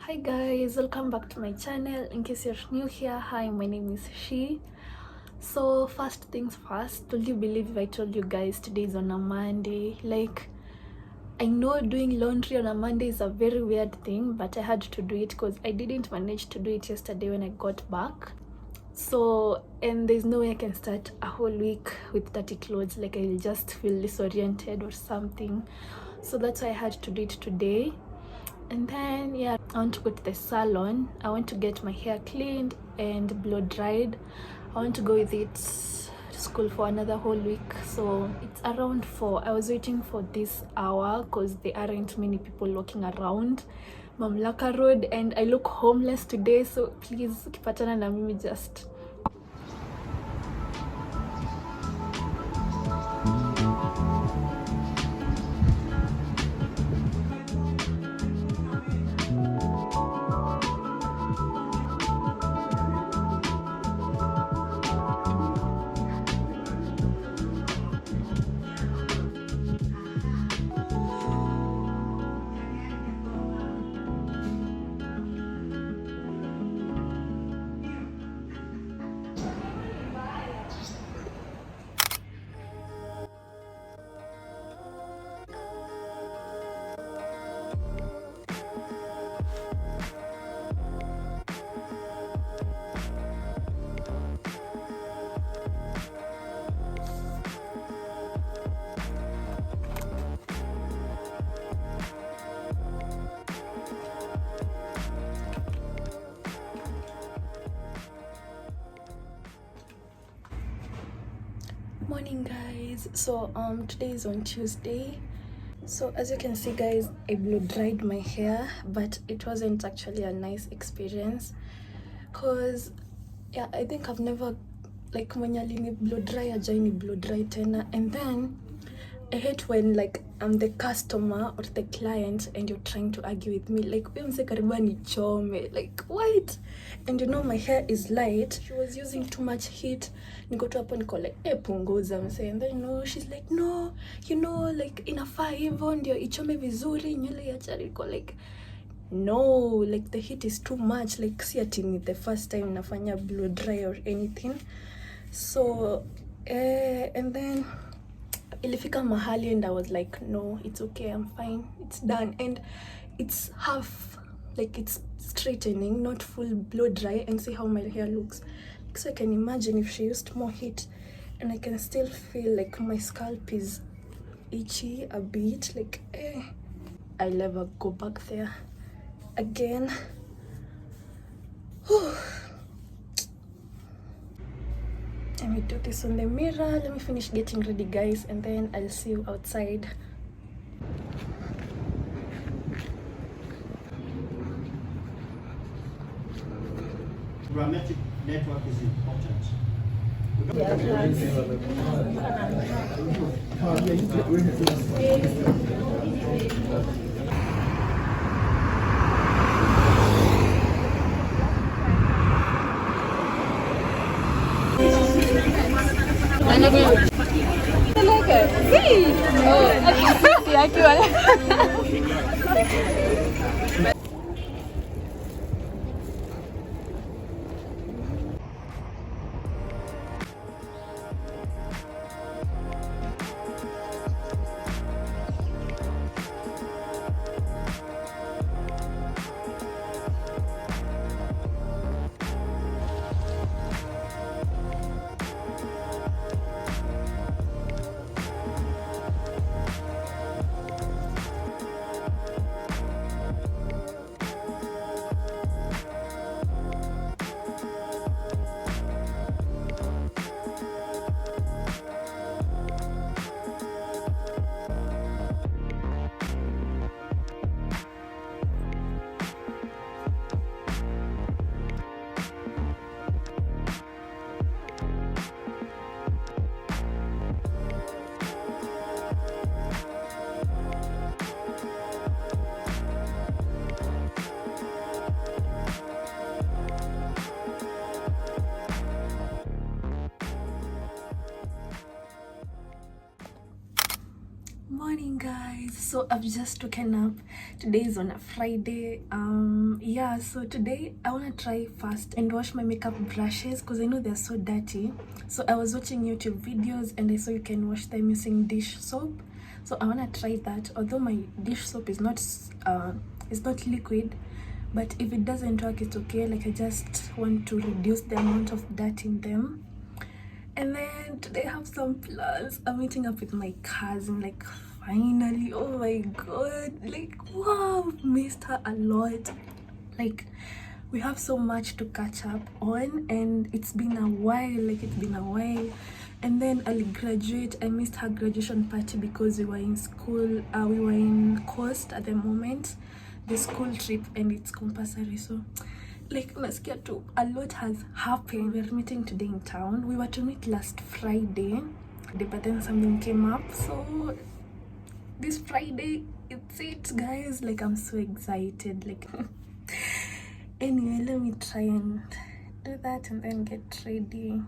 Hi guys, welcome back to my channel. In case you're new here, hi, my name is She. So first things first, will you believe if I told you guys today is on a Monday? Like, I know doing laundry on a Monday is a very weird thing, but I had to do it because I didn't manage to do it yesterday when I got back. So, and there's no way I can start a whole week with dirty clothes. Like, I'll just feel disoriented or something. So that's why I had to do it today. And then yeah, I want to go to the salon. I want to get my hair cleaned and blow dried. I want to go with it to school for another whole week. So it's around 4. I was waiting for this hour because there aren't many people walking around Mamlaka Road, and I look homeless today, so please kipatana na mimi just morning guys. So today is on Tuesday. So as you can see guys, I blow dried my hair, but it wasn't actually a nice experience because yeah, I think I've never like mwenye alini blow dry ajaini blow dry tena, and then I hate when like I'm the customer or the client and you're trying to argue with me. Like, like what? And you know my hair is light. She was using too much heat. Niko tu hapo niko like, punguza mse. And then you know, she's like, no, you know, like inafaa hivyo ndio ichome vizuri nywele ya chari. Niko like, no, like the heat is too much. Like si ati ni the first time nafanya blow dry or anything. So and then ilifika mahali and I was like, no, it's okay, I'm fine, it's done. And it's half, like it's straightening, not full blow dry. And see how my hair looks. So I can imagine if she used more heat, and I can still feel like my scalp is itchy a bit, like I'll never go back there again. Let me do this on the mirror. Let me finish getting ready, guys, and then I'll see you outside. Grammatic network is important. Morning, guys. So I've just woken up. Today is on a Friday. Yeah, so today I want to try first and wash my makeup brushes because I know they're so dirty. So I was watching YouTube videos and I saw you can wash them using dish soap. So I want to try that, although my dish soap is not liquid, but if it doesn't work, it's okay. Like, I just want to reduce the amount of dirt in them. And then today I have some plans. I'm meeting up with my cousin, like finally. Oh my god, like wow, missed her a lot. Like, we have so much to catch up on and it's been a while. And then I'll graduate. I missed her graduation party because we were in school. We were in Coast at the moment, the school trip, and it's compulsory. So like, nasikia tu a lot has happened. We're meeting today in town. We were to meet last Friday, but then something came up. So this Friday, it's it, guys. Like, I'm so excited. Like anyway, let me try and do that and then get ready.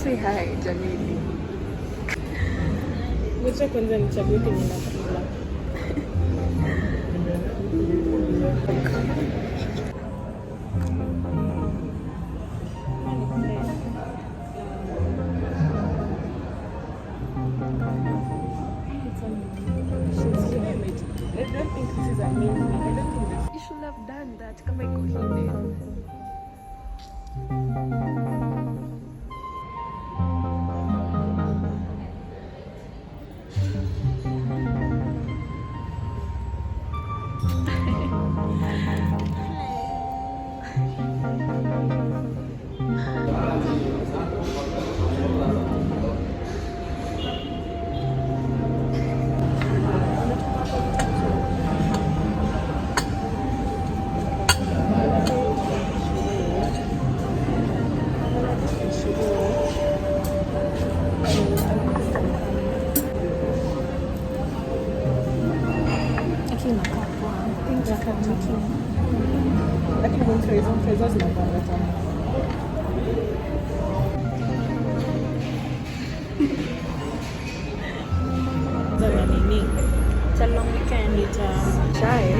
Say hi, Jamili. Ngoja kwanza nichague kenye nakula. I don't think this is a meal. I don't think this. You should have done that kama iko hidden. Lakini mfrezo zinakuanga tamu. Za nini? Salon weekend ita chai.